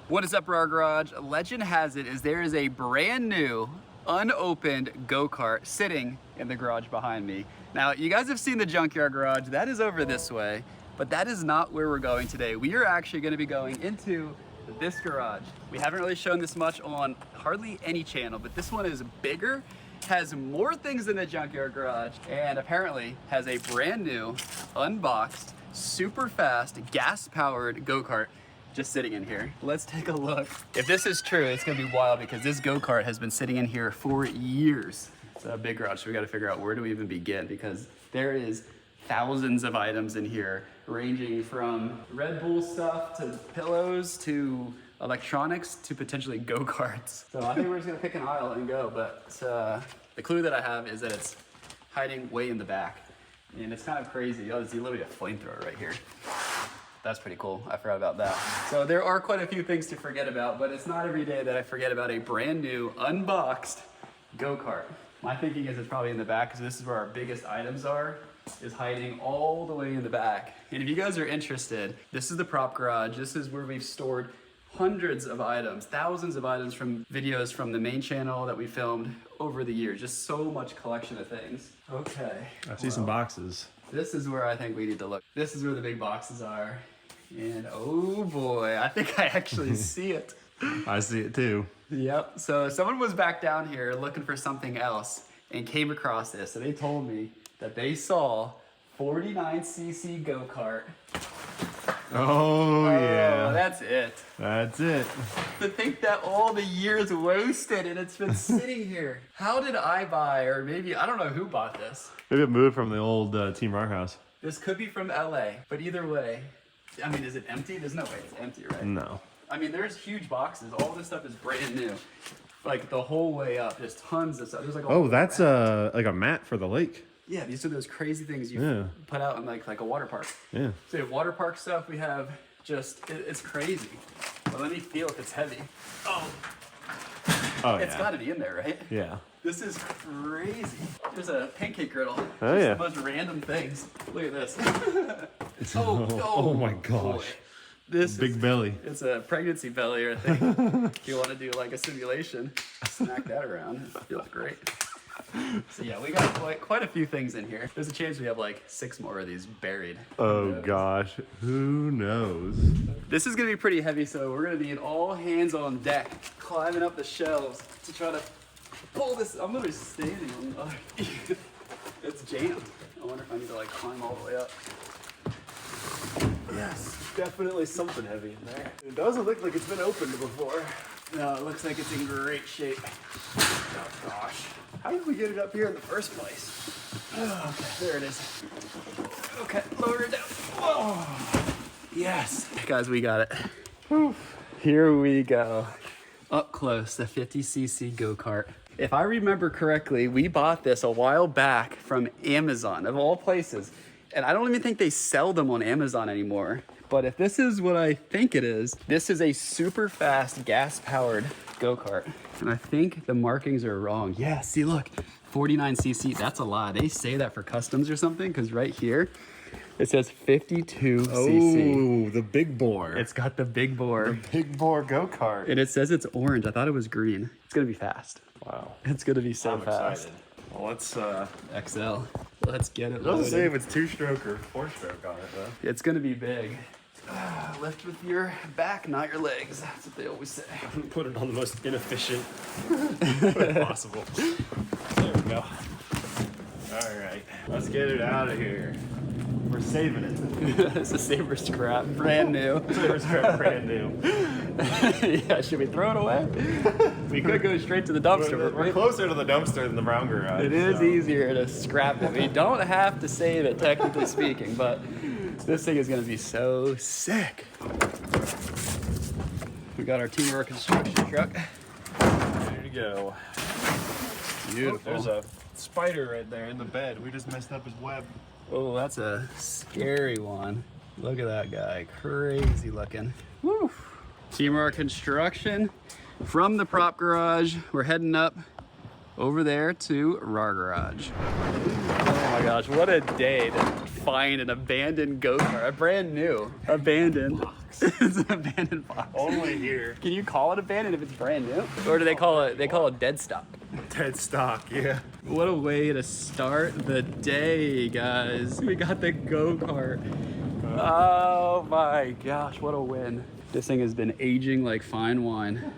What is up, our garage? Legend has it is there is a brand new, unopened go-kart sitting in the garage behind me. Now, you guys have seen the junkyard garage. That is over this way, but that is not where we're going today. We are actually going to be going into this garage. We haven't really shown this much on hardly any channel, but this one is bigger, has more things than the junkyard garage, and apparently has a brand new, unboxed, super fast, gas-powered go-kart just sitting in here. Let's take a look. If this is true, it's gonna be wild because this go-kart has been sitting in here for years. It's a big garage, so we gotta figure out where do we even begin, because there is thousands of items in here, ranging from Red Bull stuff to pillows to electronics to potentially go-karts. So I think we're just gonna pick an aisle and go, but the clue that I have is that it's hiding way in the back. And it's kind of crazy. Oh, there's literally a flamethrower right here. That's pretty cool. I forgot about that. So there are quite a few things to forget about, but it's not every day that I forget about a brand new, unboxed go-kart. My thinking is it's probably in the back because this is where our biggest items are, is hiding all the way in the back. And if you guys are interested, this is the prop garage. This is where we've stored hundreds of items, thousands of items from videos from the main channel that we filmed over the years. Just so much collection of things. Okay. I see some boxes. This is where I think we need to look. This is where the big boxes are. And oh boy, I think I actually see it. I see it too. Yep, so someone was back down here looking for something else and came across this. And they told me that they saw 49cc go-kart. Oh yeah. That's it. That's it. To think that all the years wasted and it's been sitting here. How did I buy, or maybe, I don't know who bought this. Maybe it moved from the old Team Rock house. This could be from LA, but either way, I mean, is it empty? There's no way it's empty, right? No. I mean, there's huge boxes. All this stuff is brand new. Like the whole way up, there's tons of stuff. There's like Oh, that's like a mat for the lake. Yeah, these are those crazy things you put out in like a water park. Yeah. So we have water park stuff. We have just, it's crazy. But let me feel if it's heavy. Oh, it's got to be in there, right? Yeah. This is crazy. There's a pancake griddle. Oh, just yeah. the most random things. Look at this. Oh my gosh. Boy. This big belly. It's a pregnancy belly, I think. If you want to do like a simulation, snack that around. It feels great. So yeah, we got quite a few things in here. There's a chance we have like 6 more of these buried. Oh gosh, who knows? This is gonna be pretty heavy, so we're gonna need all hands on deck, climbing up the shelves to try to pull this. I'm literally standing on the other. It's jammed. I wonder if I need to like climb all the way up. Yes, definitely something heavy in there. It doesn't look like it's been opened before. No, it looks like it's in great shape. Oh gosh. How did we get it up here in the first place? Oh, okay, there it is. Okay, lower it down. Oh, yes. Guys, we got it. Whew. Here we go. Up close, the 50cc go-kart. If I remember correctly, we bought this a while back from Amazon, of all places. And I don't even think they sell them on Amazon anymore. But if this is what I think it is, this is a super fast gas-powered go-kart. And I think the markings are wrong. Yeah, see, look, 49cc, that's a lie. They say that for customs or something, because right here, it says 52cc. Oh, the big bore. It's got the big bore. The big bore go-kart. And it says it's orange. I thought it was green. It's gonna be fast. Wow. It's gonna be so I'm fast. excited. Well, let's XL. Let's get it. It doesn't say if it's 2-stroke or 4-stroke on it though. It's gonna be big. Lift with your back, not your legs. That's what they always say. Put it on the most inefficient way possible. There we go. All right, let's get it out of here. We're saving it. It's a saber scrap, brand new. Saber scrap, brand new. Yeah, should we throw it away? We could go straight to the dumpster. We're closer to the dumpster than the brown garage. It is easier to scrap it. We don't have to save it, technically speaking, but this thing is going to be so sick. We got our teamwork construction truck. There you go. Beautiful. There's a spider right there in the bed. We just messed up his web. Oh, that's a scary one. Look at that guy, crazy looking. Woo. Teamwork construction from the prop garage. We're heading up over there to our garage. Oh my gosh, what a day to find an abandoned go-kart, a brand new abandoned box. It's an abandoned box. Only here. Can you call it abandoned if it's brand new? Or do they call it, dead stock? Dead stock, yeah. What a way to start the day, guys. We got the go-kart. Oh my gosh, what a win. This thing has been aging like fine wine.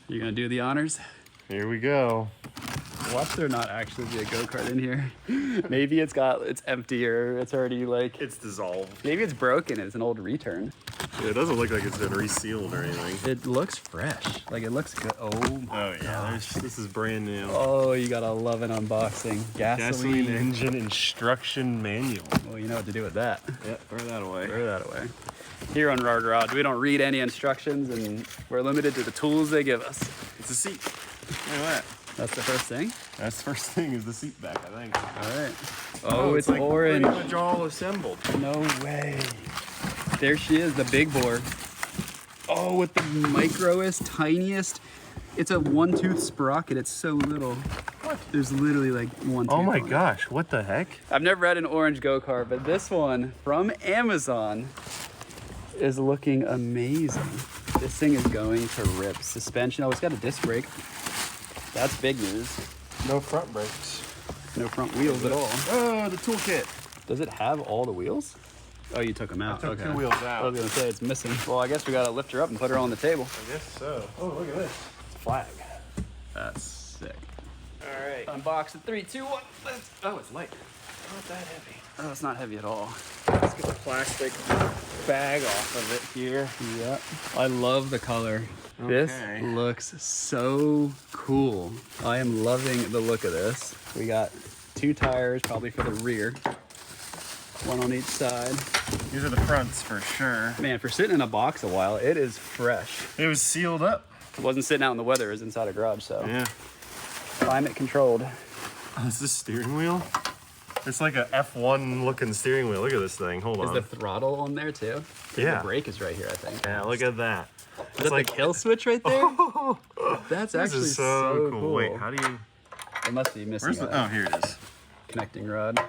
You gonna do the honors? Here we go. Watch there not actually be a go-kart in here. Maybe it's empty or it's already like... It's dissolved. Maybe it's broken, it's an old return. Yeah, it doesn't look like it's been resealed or anything. It looks fresh. Like, it looks good. Oh my gosh. This is brand new. Oh, you gotta love an unboxing. Gasoline engine instruction manual. Well, you know what to do with that. Yep, throw that away. Throw that away. Here on Raw Garage, we don't read any instructions and we're limited to the tools they give us. It's a seat. Look at that. That's the first thing? That's the first thing is the seat back, I think. All right. Oh, it's like orange. pretty much all assembled. No way. There she is, the big bore. Oh, with the microest, tiniest. It's a one-tooth sprocket. It's so little. What? There's literally like one tooth. Oh my on it. gosh, what the heck? I've never had an orange go-kart, but this one from Amazon is looking amazing. This thing is going to rip. Suspension, oh, it's got a disc brake. That's big news. No front brakes. No front wheels at all. Oh, the toolkit. Does it have all the wheels? Oh, you took them out. I took okay. 2 wheels out. I was gonna say it's missing. Well, I guess we gotta lift her up and put her on the table. I guess so. Oh, look at this. It's a flag. That's sick. All right. Unbox it. 3, 2, 1. Oh, it's light. Not that heavy. Oh, it's not heavy at all. Let's get the plastic bag off of it here. Yep. I love the color. This Okay. looks so cool. I am loving the look of this. We got 2 tires, probably for the rear. 1 on each side. These are the fronts for sure. Man, for sitting in a box a while, it is fresh. It was sealed up. It wasn't sitting out in the weather, it was inside a garage, so. Yeah. Climate controlled. Oh, is this steering wheel? It's like a F1 looking steering wheel. Look at this thing. Hold Is on. the throttle on there too? Yeah. The brake is right here, I think. Yeah, look at that. Is that the kill switch right there? That's This actually is so cool. Wait, cool. how do you... It must be missing Where's the... a Oh, here it is. connecting rod.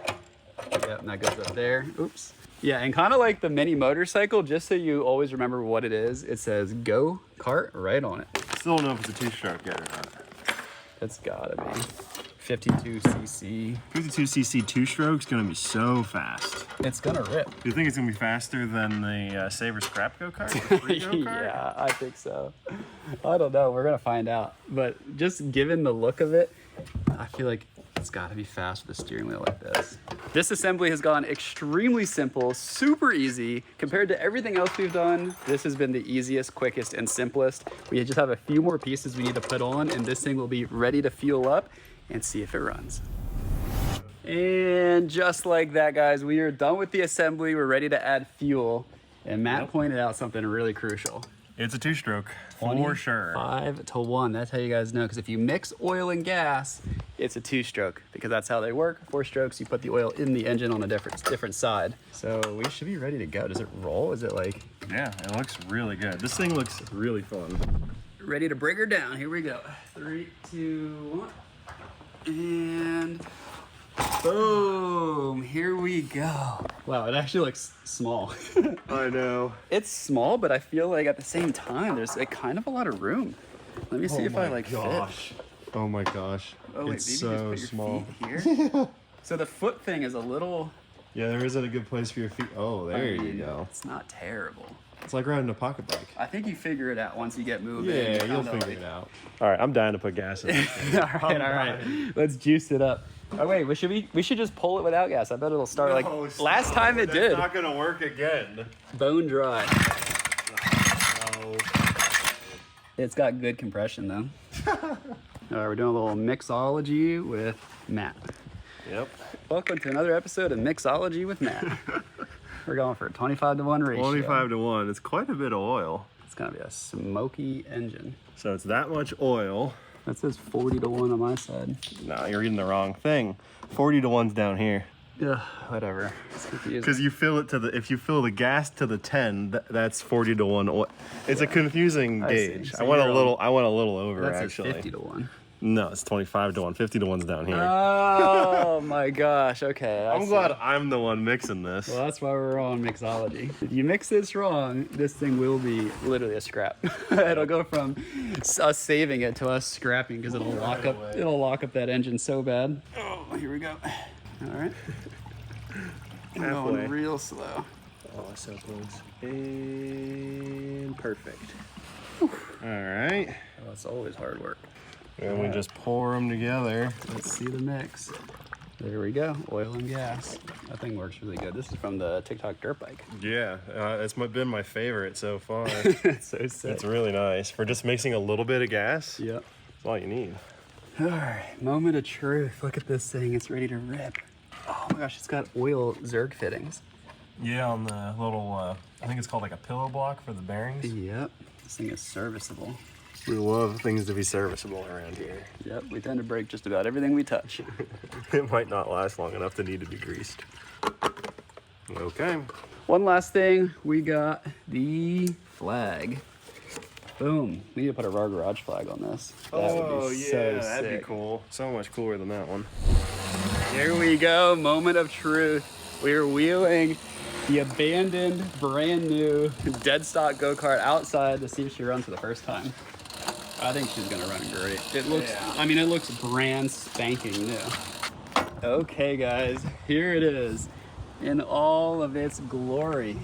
Yep, and that goes up there. Oops. Yeah, and kind of like the mini motorcycle, just so you always remember what it is, it says Go-Kart right on it. Still don't know if it's a 2-stroke yet or not. It's gotta be. 52cc. 52cc 2-stroke's gonna be so fast. It's gonna rip. Do you think it's gonna be faster than the Sabre Scrap Go-Kart? The free Go-Kart? Yeah, I think so. I don't know. We're gonna find out. But just given the look of it, I feel like it's gotta be fast with a steering wheel like this. This assembly has gone extremely simple, super easy. Compared to everything else we've done, this has been the easiest, quickest, and simplest. We just have a few more pieces we need to put on, and this thing will be ready to fuel up and see if it runs. And just like that, guys, we are done with the assembly. We're ready to add fuel. And Matt pointed out something really crucial. It's a 2-stroke, for sure. 5 to 1, that's how you guys know. Because if you mix oil and gas, it's a 2-stroke. Because that's how they work. 4 strokes, you put the oil in the engine on a different side. So we should be ready to go. Does it roll? Is it like... Yeah, it looks really good. This thing looks really fun. Ready to bring her down. Here we go. 3, 2, 1. And boom, here we go. Wow, it actually looks small. I know. It's small, but I feel like at the same time, there's like kind of a lot of room. Let me see if I like fit. Oh my gosh. Oh, wait, It's maybe so just put small. your feet here. So the foot thing is a little... Yeah, there isn't a good place for your feet. Oh, there you go. It's not terrible. It's like riding a pocket bike. I think you figure it out once you get moving. Yeah, you'll figure it out. All right, I'm dying to put gas in it. all right. Let's juice it up. Oh wait, we should just pull it without gas. I bet it'll start like last time it did. It's not gonna work again. Bone dry. No. It's got good compression though. All right, we're doing a little mixology with Matt. Yep. Welcome to another episode of Mixology with Matt. We're going for a 25 to 1 ratio. 25 to 1. It's quite a bit of oil. It's gonna be a smoky engine. So it's that much oil. That says 40 to 1 on my side. No, you're reading the wrong thing. 40 to 1's down here. Ugh, whatever. It's confusing. Because you fill it to the, if you fill the gas to the 10, that's 40 to 1 oil. It's a confusing I see. gauge. So I want a you're little over That says actually. 50 to 1. No, it's 25 to 1. 50 to 1's down here. Oh my gosh. Okay. I'm glad I'm the one mixing this. Well, that's why we're on mixology. If you mix this wrong, this thing will be literally a scrap. It'll go from us saving it to us scrapping because it'll lock up. It'll lock up that engine so bad. Oh, here we go. All right. I'm going real slow. Oh, so close. And perfect. All right. Oh, that's always hard work. And we just pour them together. Let's see the mix. There we go. Oil and gas. That thing works really good. This is from the TikTok dirt bike. Yeah, it's been my favorite so far. It's so sick. It's really nice for just mixing a little bit of gas. Yep. That's all you need. All right, moment of truth. Look at this thing. It's ready to rip. Oh my gosh, it's got oil Zerg fittings. Yeah, on the little, I think it's called like a pillow block for the bearings. Yep. This thing is serviceable. We love things to be serviceable around here. Yep, we tend to break just about everything we touch. It might not last long enough to need to be greased. Okay. One last thing, we got the flag. Boom. We need to put a raw garage flag on this. That would be so that'd sick. be cool. So much cooler than that one. Here we go, moment of truth. We're wheeling the abandoned, brand new, dead stock go-kart outside to see if she runs for the first time. I think she's gonna run great. It looks, I mean, it looks brand spanking new. Okay guys, here it is in all of its glory.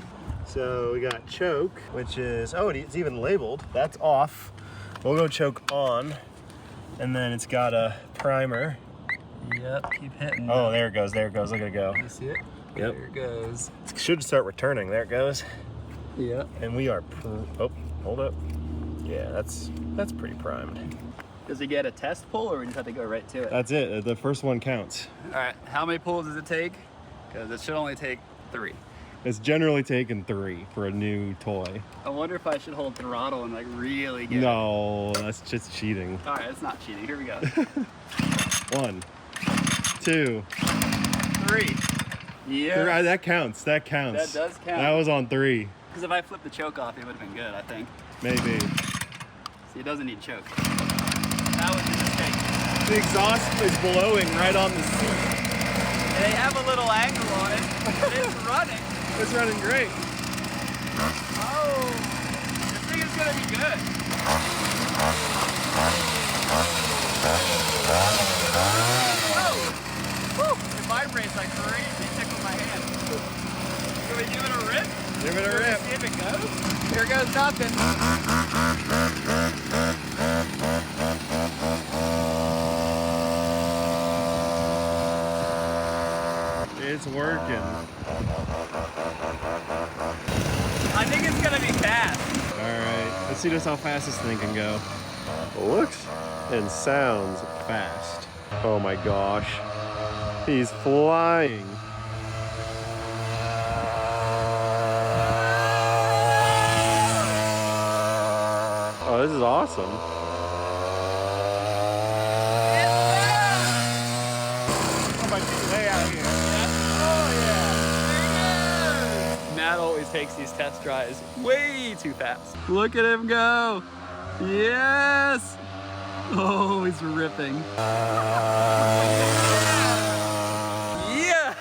So we got choke, which is, oh, it's even labeled. That's off. We'll go choke on. And then it's got a primer. Yep, keep hitting. Oh, there it goes, there it goes. Look at it go. You see it? Yep. There it goes. It should start returning. There it goes. Yep. And we are, oh, hold up. Yeah, that's pretty primed. Does it get a test pull or we just have to go right to it? That's it. The first one counts. All right, how many pulls does it take? Because it should only take 3. It's generally taken 3 for a new toy. I wonder if I should hold throttle and like really get No, that's just cheating. All right, it's not cheating. Here we go. 1, 2, 3. Yeah. That counts. That counts. That does count. That was on 3. Because if I flipped the choke off, it would have been good, I think. Maybe. See, it doesn't need choke. That was a mistake. The exhaust is blowing right on the seat. They have a little angle on it. It's running. It's running great. Oh, this thing is gonna be good. Whoa! Woo! It vibrates like crazy. Tickle my hand. Can we give it a rip? Give it a rip. See if it goes. Here goes nothing. It's working. I think it's gonna be fast. All right, let's see just how fast this thing can go. Looks and sounds fast. Oh my gosh. He's flying. Oh, this is awesome. Matt always takes these test drives way too fast. Look at him go. Yes. Oh, he's ripping. Yeah.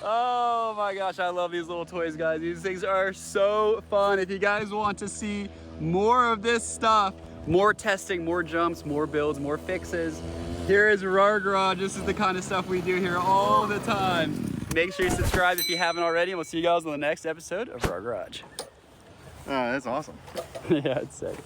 Oh my gosh, I love these little toys, guys. These things are so fun. If you guys want to see more of this stuff, more testing, more jumps, more builds, more fixes, here is Raw Garage. This is the kind of stuff we do here all the time. Make sure you subscribe if you haven't already, and we'll see you guys on the next episode of Raw Garage. Oh, that's awesome. Yeah, it's sick.